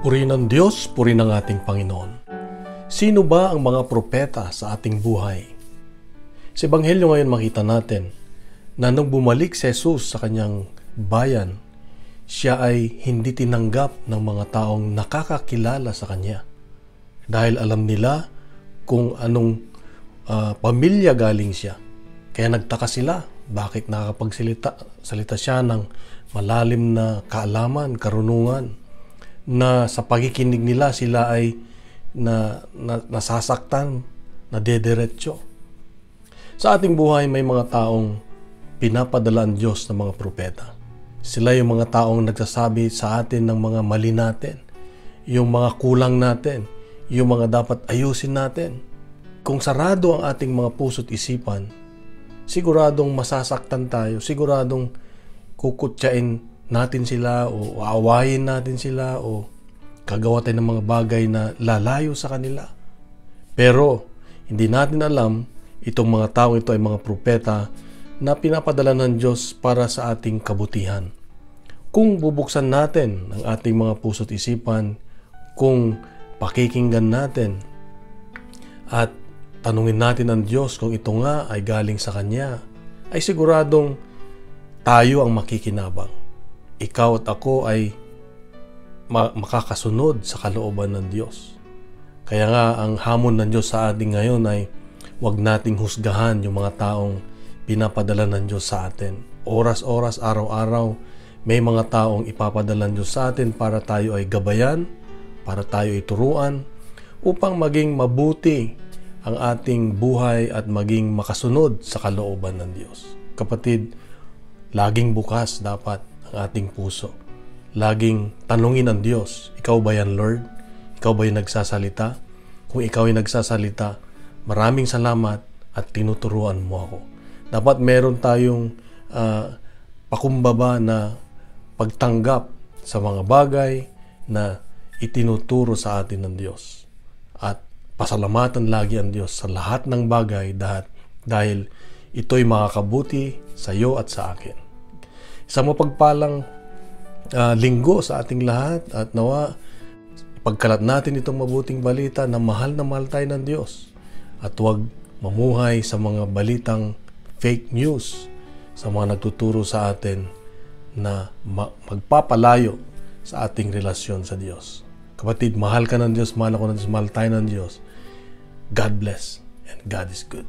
Puri ng Diyos, puri ng ating Panginoon. Sino ba ang mga propeta sa ating buhay? Sa Ebanghelyo ngayon makita natin na nung bumalik si Jesus sa kanyang bayan, siya ay hindi tinanggap ng mga taong nakakakilala sa kanya. Dahil alam nila kung anong pamilya galing siya. Kaya nagtaka sila, bakit nakakapagsalita siya ng malalim na kaalaman, karunungan, na sa pakikinig nila sila ay nasasaktan, nadederetso. Sa ating buhay may mga taong pinapadala ang Diyos ng mga propeta. Sila yung mga taong nagsasabi sa atin ng mga mali natin, yung mga kulang natin, yung mga dapat ayusin natin. Kung sarado ang ating mga puso't isipan, siguradong masasaktan tayo, siguradong kukutyain natin sila o aawayin natin sila o kagawa tayo ng mga bagay na lalayo sa kanila. Pero hindi natin alam itong mga tao ito ay mga propeta na pinapadala ng Diyos para sa ating kabutihan. Kung bubuksan natin ang ating mga puso't isipan, kung pakikinggan natin at tanungin natin ang Diyos kung ito nga ay galing sa Kanya, ay siguradong tayo ang makikinabang. Ikaw at ako ay makakasunod sa kalooban ng Diyos. Kaya nga ang hamon ng Diyos sa atin ngayon ay huwag nating husgahan yung mga taong pinapadala ng Diyos sa atin. Oras-oras, araw-araw, may mga taong ipapadala ng Diyos sa atin para tayo ay gabayan, para tayo ay turuan, upang maging mabuti ang ating buhay at maging makasunod sa kalooban ng Diyos. Kapatid, laging bukas dapat ang ating puso. Laging tanungin ang Diyos, ikaw ba yan, Lord? Ikaw ba yung nagsasalita? Kung ikaw yung nagsasalita, maraming salamat at tinuturuan mo ako. Dapat meron tayong pakumbaba na pagtanggap sa mga bagay na itinuturo sa atin ng Diyos. At pasalamatan lagi ang Diyos sa lahat ng bagay dahil ito'y makakabuti sa iyo at sa akin. Isang mapagpalang linggo sa ating lahat at nawa ipagkalat natin itong mabuting balita na mahal tayo ng Diyos at huwag mamuhay sa mga balitang fake news, sa mga nagtuturo sa atin na magpapalayo sa ating relasyon sa Diyos. Kapatid, mahal ka ng Diyos, mahal ako ng Diyos, mahal tayo ng Diyos. God bless and God is good.